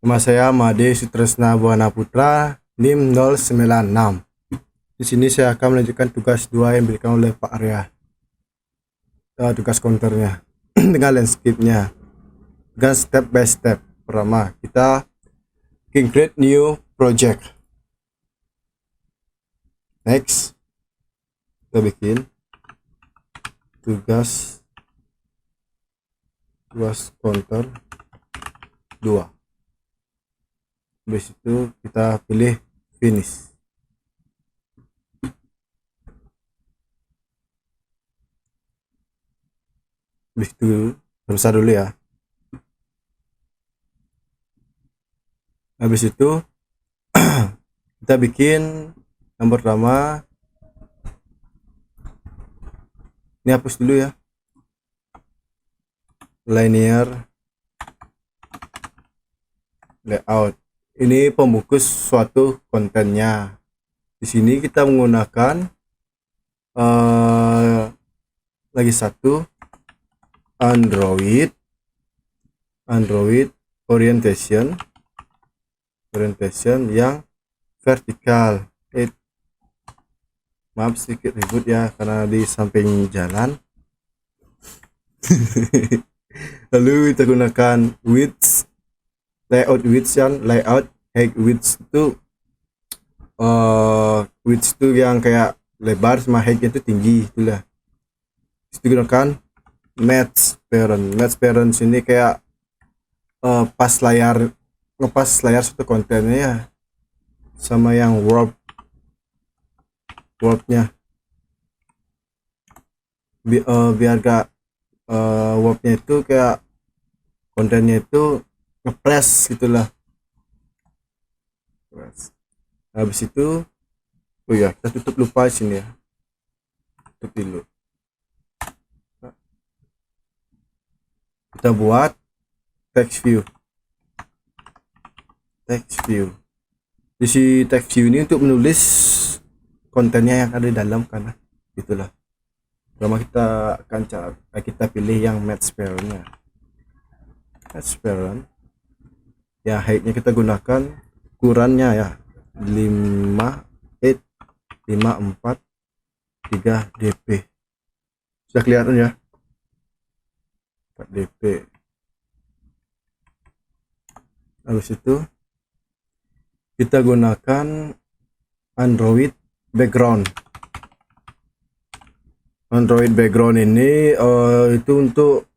Nama saya Made Sutresna Buana Putra, NIM 096. Di sini saya akan melanjutkan tugas 2 yang diberikan oleh Pak Arya. Tugas counternya dengan landscape-nya. Dengan step by step. Pertama, kita create new project. Next, kita bikin tugas counter 2. Habis itu kita pilih finish. Habis itu besar dulu ya. Habis itu kita bikin yang pertama, ini hapus dulu ya, linear layout. Ini pembungkus suatu kontennya. Di sini kita menggunakan lagi satu Android orientation yang vertikal. Maaf sedikit ribut ya karena di samping jalan. Lalu kita gunakan width, layout width height width itu width itu yang kayak lebar sama height itu tinggi, itulah. Itu gunakan match parent sini kayak ngepas layar satu kontennya ya, sama yang warpnya biar gak warpnya itu kayak kontennya itu ngepres gitulah. Habis itu kita tutup, lupa sini ya, tutup dulu. Kita buat text view. Di si text view ini untuk menulis kontennya yang ada di dalam karena itulah. Pertama kita pilih yang match parent ya, height-nya kita gunakan ukurannya ya 3 dp. Sudah kelihatan ya, 4 dp. Habis itu kita gunakan Android background ini itu untuk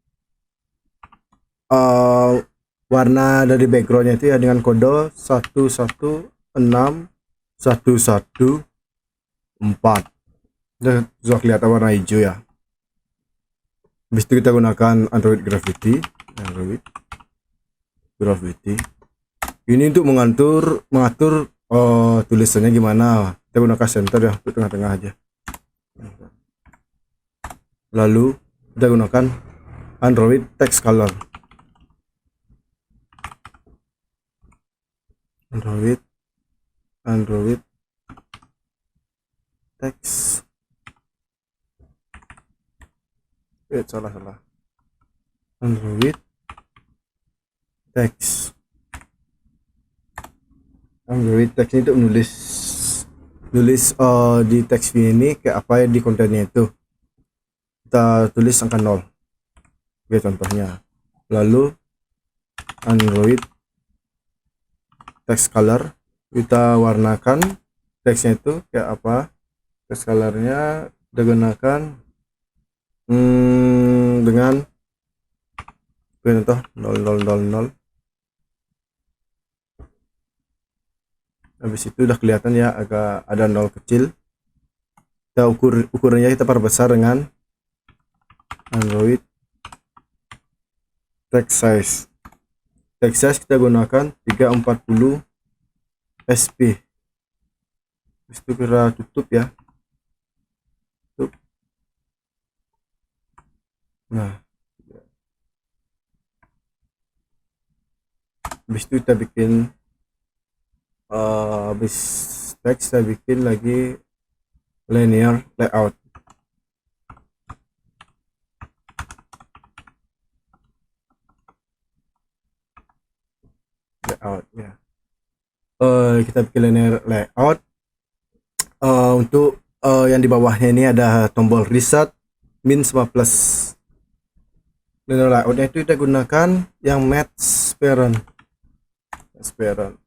warna dari backgroundnya itu ya dengan kode 1161114. Sudah kelihatan warna hijau ya. Habis itu kita gunakan Android Gravity ini untuk mengatur tulisannya gimana. Kita gunakan center ya, untuk tengah-tengah aja. Lalu kita gunakan Android text color. Android text salah. Android text ini untuk menulis di text view ini kayak apa ya di kontennya itu. Kita tulis angka 0. Oke, contohnya. Lalu Android text color, kita warnakan teksnya itu kayak apa. Text colornya kita gunakan dengan contoh 0000. Habis itu udah kelihatan ya, agak ada 0 kecil. Kita ukurannya kita perbesar dengan Android text size kita gunakan 340 sp. Habis itu kita tutup ya. Nah, habis itu kita bikin habis teks kita bikin lagi linear layout. layout ya. Kita bikin linear layout. Untuk yang di bawahnya ini ada tombol reset, min sama plus. Linear layoutnya itu kita gunakan yang match parent.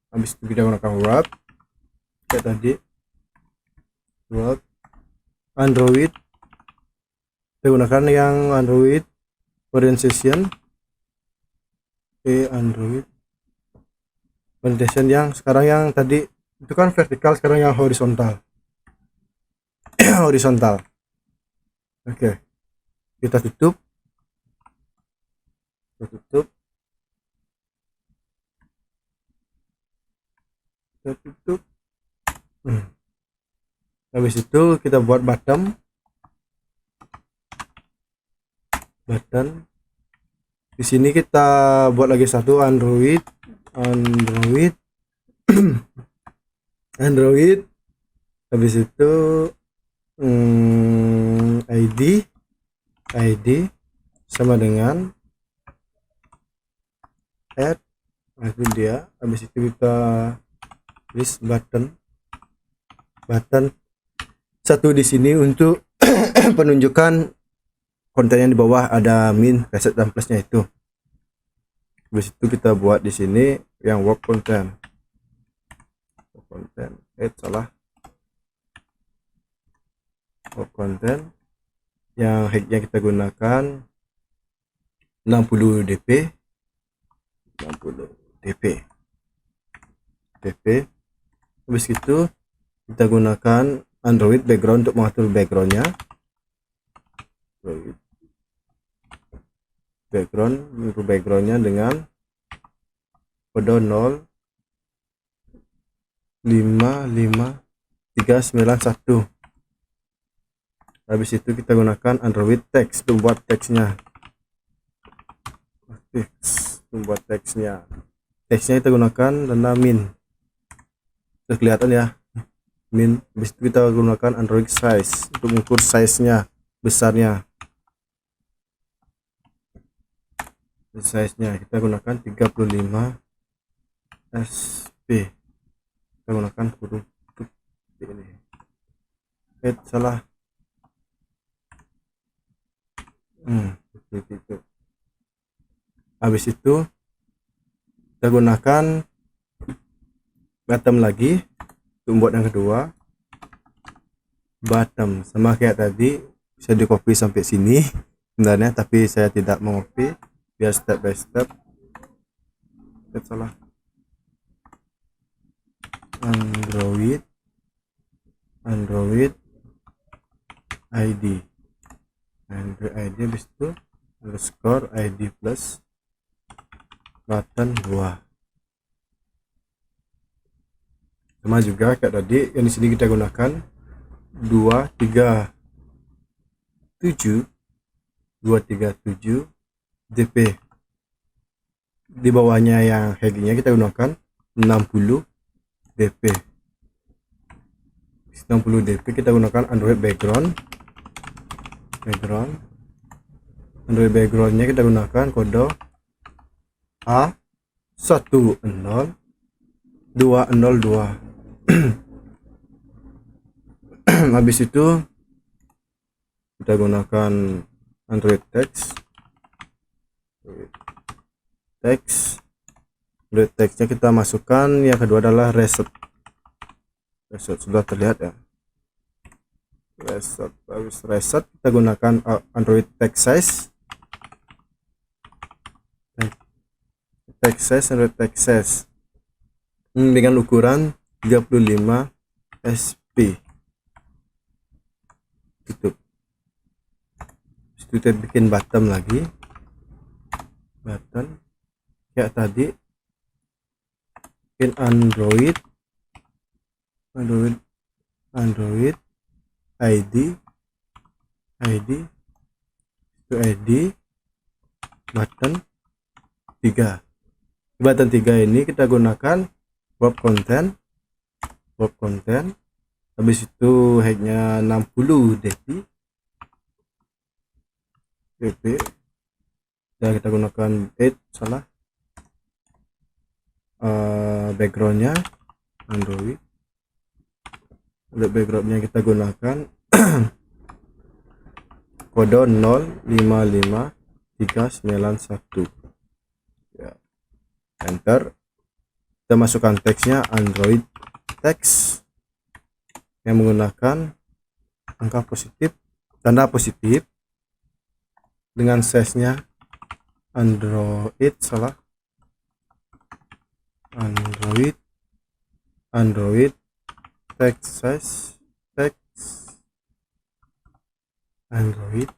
Habis itu kita gunakan wrap kayak tadi, wrap Android. Kita gunakan yang Android orientation, Android orientation yang sekarang yang tadi itu kan vertikal, sekarang yang horizontal. Horizontal. Oke, kita tutup. Habis itu kita buat button. Di sini kita buat lagi satu Android Android. Habis itu ID sama dengan add. Itu dia. Habis itu kita tulis button satu di sini untuk penunjukan konten yang di bawah ada min, reset dan plusnya itu. Habis itu kita buat di sini yang work content. Work content yang height-nya kita gunakan 60 dp. Habis itu kita gunakan Android background untuk mengatur backgroundnya. Backgroundnya dengan kode 055391. Habis itu kita gunakan Android text untuk buat teksnya. Teksnya kita gunakan tanda min. Kelihatan ya, min. Habis itu kita gunakan Android size untuk mengukur size-nya, besarnya. Size-nya kita gunakan 35 sp. Kita gunakan huruf ini. Salah. Itu. Habis itu kita gunakan bottom lagi untuk membuat yang kedua. Bottom sama kayak tadi, bisa di copy sampai sini sebenarnya, tapi saya tidak mau copy biar step by step. Salah. Android ID habis itu underscore ID plus button 2. Sama juga kayak tadi, yang di sini kita gunakan 237 dp. Di bawahnya yang headingnya kita gunakan 60 dp. Kita gunakan Android backgroundnya kita gunakan kode A10202. Habis itu kita gunakan Android text. Android textnya kita masukkan. Yang kedua adalah reset. Sudah terlihat ya, habis reset kita gunakan Android text size. Android text size dengan ukuran 35 sp. Tutup. Kita bikin button lagi, kayak tadi, bikin Android ID button 3. Button 3 ini kita gunakan wrap content. Habis itu height-nya 60 dp. Dan kita gunakan 8. backgroundnya Android. Untuk backgroundnya kita gunakan kode 055391 ya. Enter. Kita masukkan teksnya Android text yang menggunakan angka positif, tanda positif dengan size-nya Android text size Android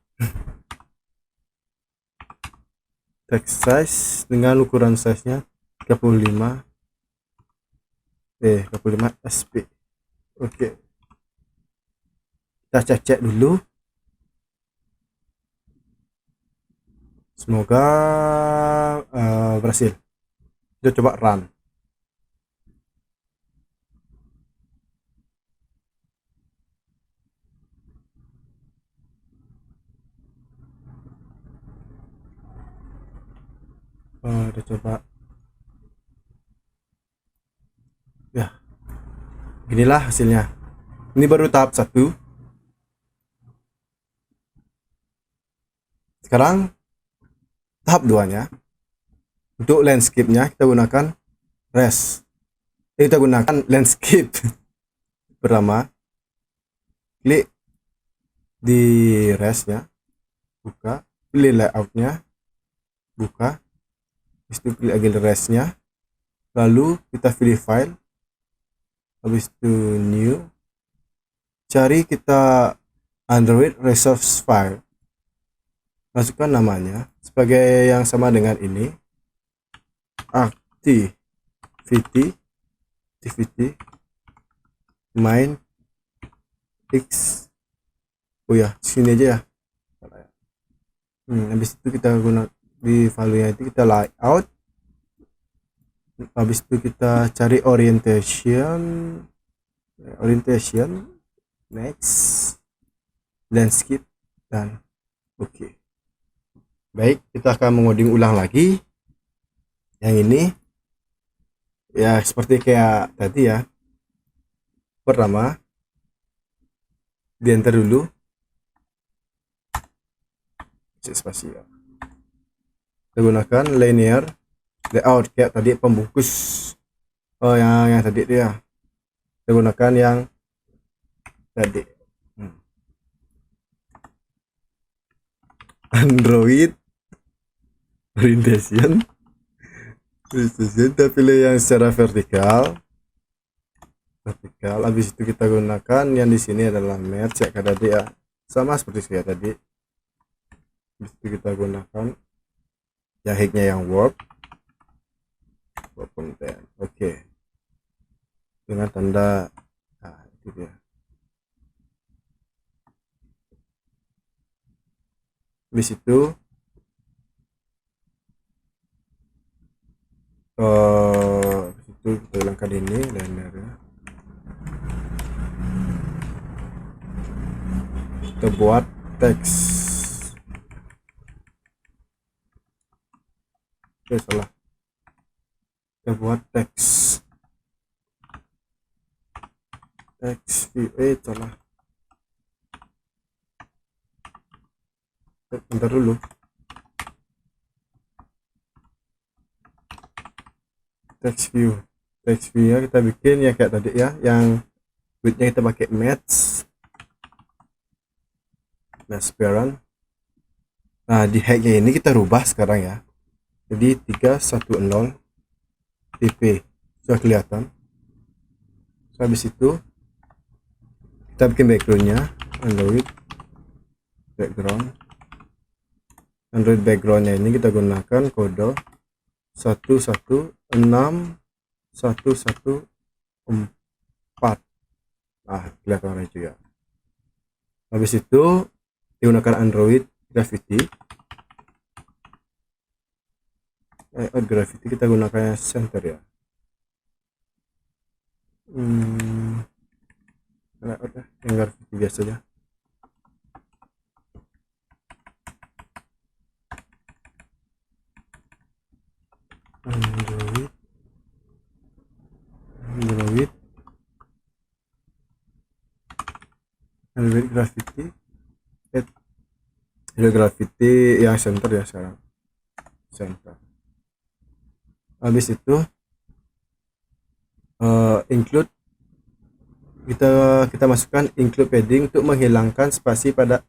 text size dengan ukuran size-nya 35 sp. Oke, kita cek dulu, semoga berhasil. Kita coba run. Kita coba ya, inilah hasilnya. Ini baru tahap 1. Sekarang tahap 2-nya. Untuk landscape-nya kita gunakan landscape. Pertama, klik di rest-nya, buka, pilih layout-nya, buka, habis itu klik lagi rest-nya, lalu kita pilih file, habis itu new, cari kita Android resource file, masukkan namanya sebagai yang sama dengan ini, activity main x, oh ya sini aja ya. Habis itu kita guna di value itu kita layout, habis itu kita cari orientation, next, landscape, dan oke. Baik, kita akan mengoding ulang lagi yang ini ya, seperti kayak tadi ya. Pertama, di enter dulu spasial, kita gunakan linear layout kayak tadi, pembungkus yang tadi itu ya, kita gunakan yang tadi Android orientation, kita pilih yang secara vertikal. Habis itu kita gunakan yang di sini adalah merge ya tadi ya, sama seperti saya tadi. Habis itu kita gunakan jahitnya yang warp content, oke, dengan tanda itu dia. Habis itu kita hilangkan ini linear, kita buat teks, salah, kita buat teks view, salah, bentar dulu. Text view nya kita bikin ya kayak tadi ya, yang widthnya kita pakai match parent. Nah, di height-nya ini kita rubah sekarang ya, jadi 310 pp, sudah kelihatan. Habis itu kita bikin backgroundnya Android backgroundnya ini kita gunakan kode 116114. Nah, kelihatan juga. Habis itu digunakan Android Gravity. Gravity kita gunakan center ya. Yang Gravity biasa aja. Android Android Gravity, Android Gravity yang center ya sekarang, center. Habis itu include, kita masukkan include padding untuk menghilangkan spasi pada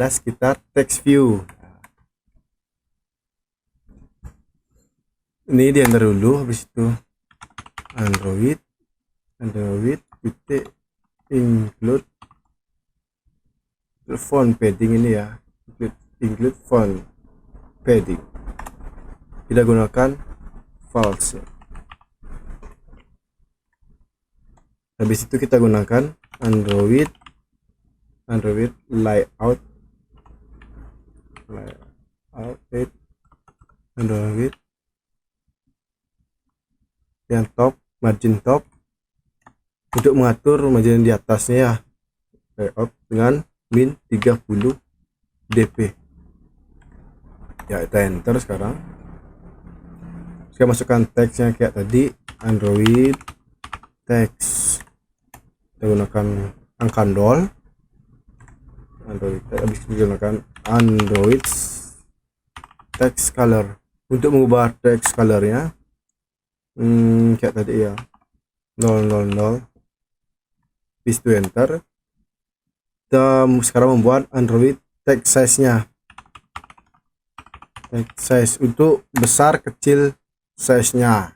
sekitar text view. Ini di enter dulu. Habis itu Android titik include font padding ini ya, include font padding, kita gunakan false. Habis itu kita gunakan Android layout Android yang top, margin top, untuk mengatur margin di atasnya ya, layout dengan min 30 dp ya. Kita enter sekarang. Saya masukkan teksnya kayak tadi, Android text, kita gunakan angka 0, Android text. Habis itu gunakan Android text color untuk mengubah text colornya kayak tadi ya, 000. Habis itu enter. Kita sekarang membuat Android text size nya, text size untuk besar kecil size nya.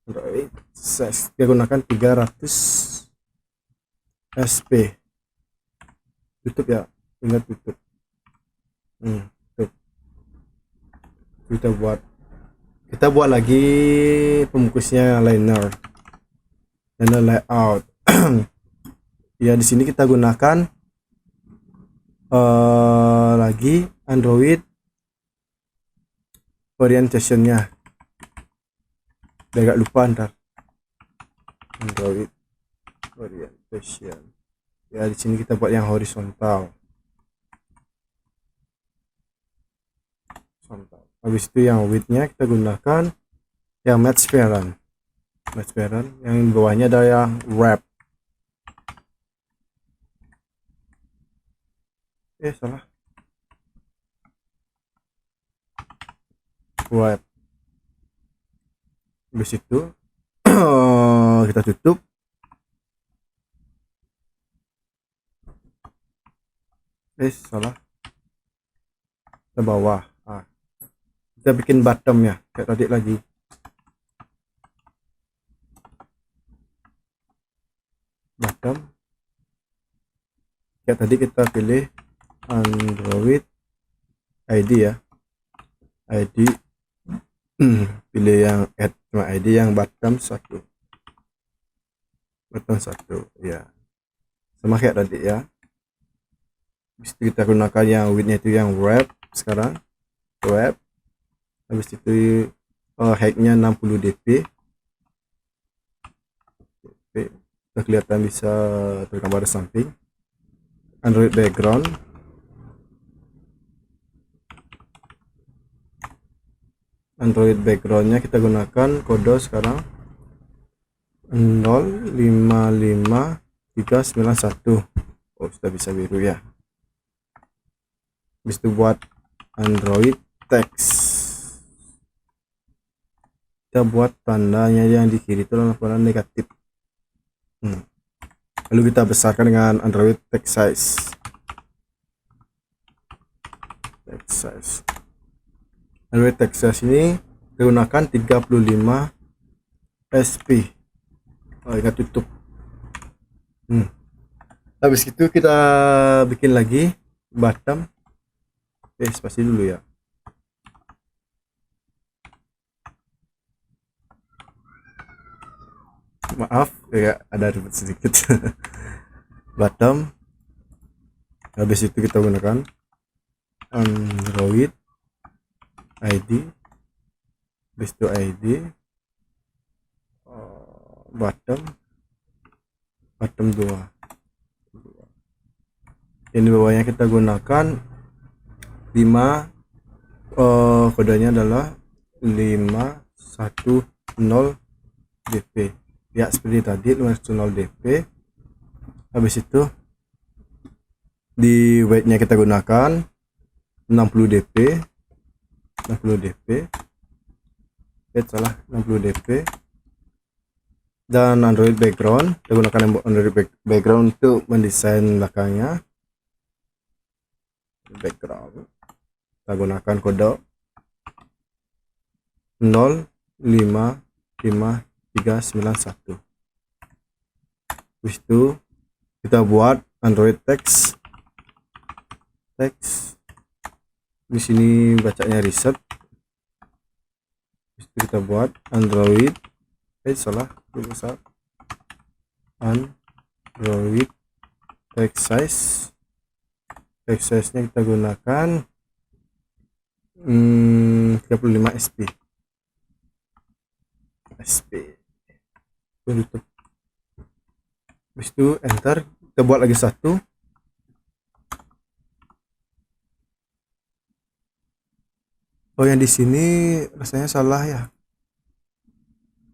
Android size kita gunakan 300 sp. Tutup ya, ingat tutup. Tutup. Kita buat lagi pembungkusnya liner layout. Ya, di sini kita gunakan lagi Android orientationnya. Agak lupa ntar. Android orientation. Ya, di sini kita buat yang horizontal. Habis itu yang widthnya kita gunakan yang match parent, yang di bawahnya ada yang wrap. Salah, wrap. Habis itu kita tutup. Salah, ke bawah. Kita bikin bottomnya kayak tadi lagi. Bottom kayak tadi, kita pilih Android ID ya, ID pilih yang add cuma ID yang bottom 1 ya, sama kayak tadi ya. Habis itu kita gunakan yang widthnya itu yang wrap sekarang, wrap. Habis itu height-nya 60 dp. Kita kelihatan bisa tergambar di samping. Android background, nya kita gunakan kode sekarang 055391. Sudah bisa biru ya. Habis itu buat Android text, kita buat tandanya yang di kiri itu tanda negatif. Lalu kita besarkan dengan Android text size. Android text size ini digunakan 35 sp. Kita tutup. Habis itu kita bikin lagi bottom. Spasi dulu ya. Maaf ya, ada ribet sedikit. Bottom. Habis itu kita gunakan Android ID. Habis itu ID bottom 2. Ini bawahnya kita gunakan 5, kodenya adalah 510 dp ya, seperti tadi 510 dp. Habis itu Di weight-nya kita gunakan 60 dp 60 dp salah 60 dp. Dan Android background, kita gunakan Android background untuk mendesain belakangnya. Background kita gunakan kode 055391. Habis itu kita buat Android text. Di sini bacanya reset. Habis itu kita buat Android salah besar Android text size nya kita gunakan 35 sp. Tutup. Habis itu enter, kita buat lagi satu. Oh, yang di sini rasanya salah ya,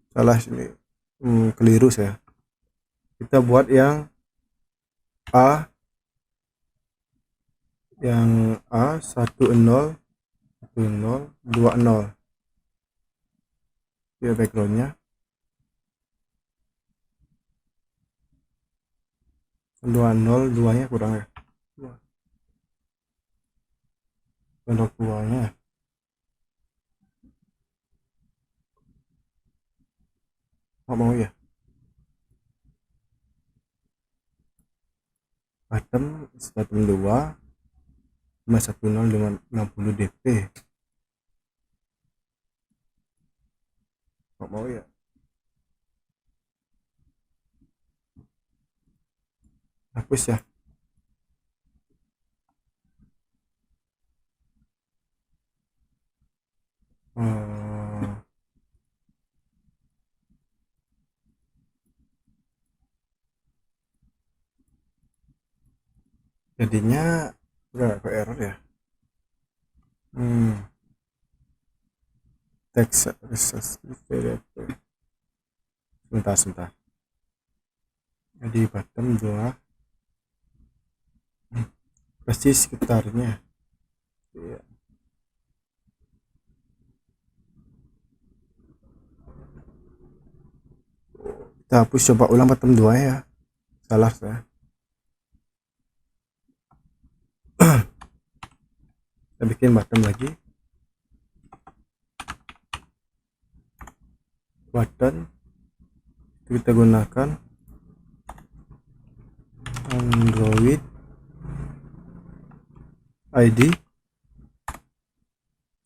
salah sini, keliru saya. Kita buat yang A 1020 ya, backgroundnya 202 nya kurang ya, bentuk buahnya nggak mau ya. Bottom 2 510 60 dp nggak mau ya. Hapus ya. Jadinya udah ke error ya. Text sebentar. Jadi bottom 2 pasti sekitarnya ya. Kita hapus, coba ulang bottom 2 ya, salah saya. Kita bikin bottom lagi, button kita gunakan Android ID.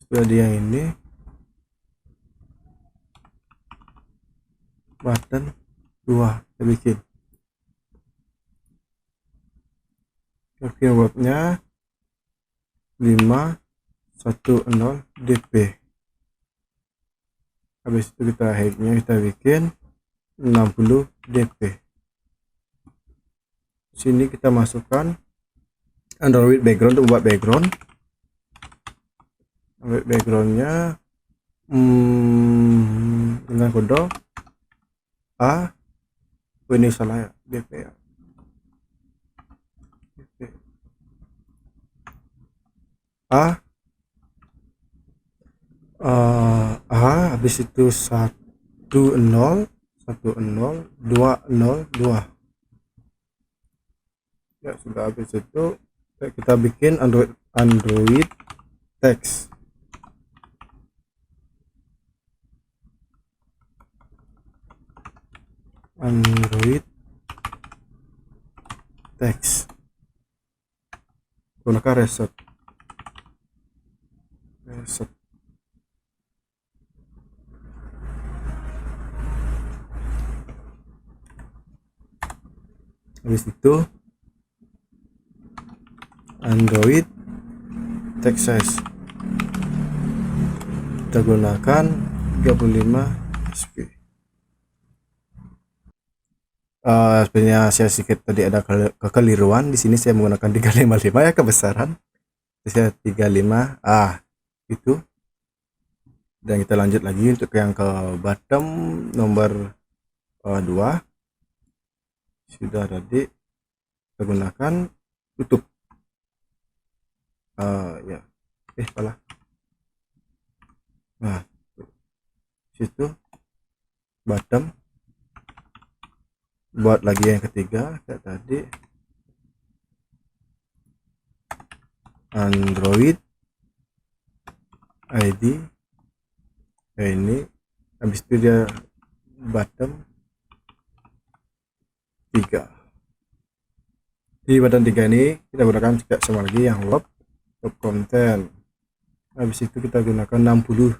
Sudah dia ini button 2 kita bikin webnya 510 dp. Habis itu kita height-nya kita bikin 60 dp. Sini kita masukkan Android background untuk membuat background. Android backgroundnya dengan kode A. Oh, ini salah ya, dp ya. Habis itu 10 202 ya. Sudah habis itu kita bikin Android text. Android text gunakan reset. Habis itu Android text size kita gunakan 35 sp. Sebenarnya saya sedikit tadi ada kekeliruan di sini, saya menggunakan 355 ya kebesaran, saya 35 itu. Dan kita lanjut lagi untuk yang ke bottom nomor 2 sudah tadi kita gunakan tutup. Ya salah. Nah, situ bottom, buat lagi yang ketiga kayak tadi, Android ID ini, habis itu dia bottom 3. Di button 3 ini kita gunakan juga sama lagi yang web content. Habis itu kita gunakan 60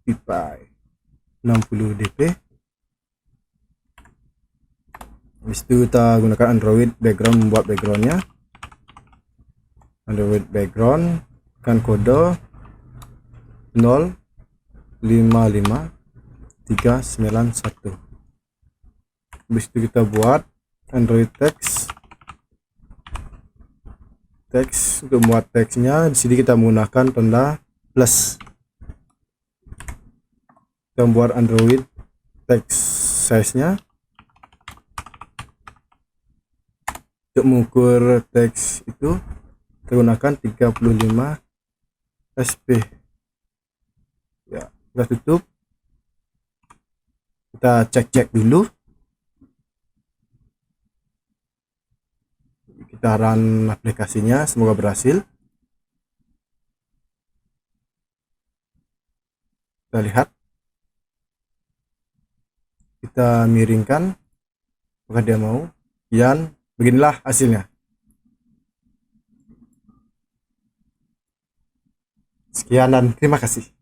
dpi 60 dp. Habis itu kita gunakan Android background, membuat backgroundnya Android background kan kode 055391. Habis itu kita buat Android text untuk membuat teksnya. Di sini kita menggunakan tanda plus. Kita membuat Android text size nya untuk mengukur teks itu kita gunakan 35 sp. Ya, kita tutup, kita cek dulu, kita run aplikasinya, semoga berhasil. Kita lihat, kita miringkan apakah dia mau, dan beginilah hasilnya. Sekian dan terima kasih.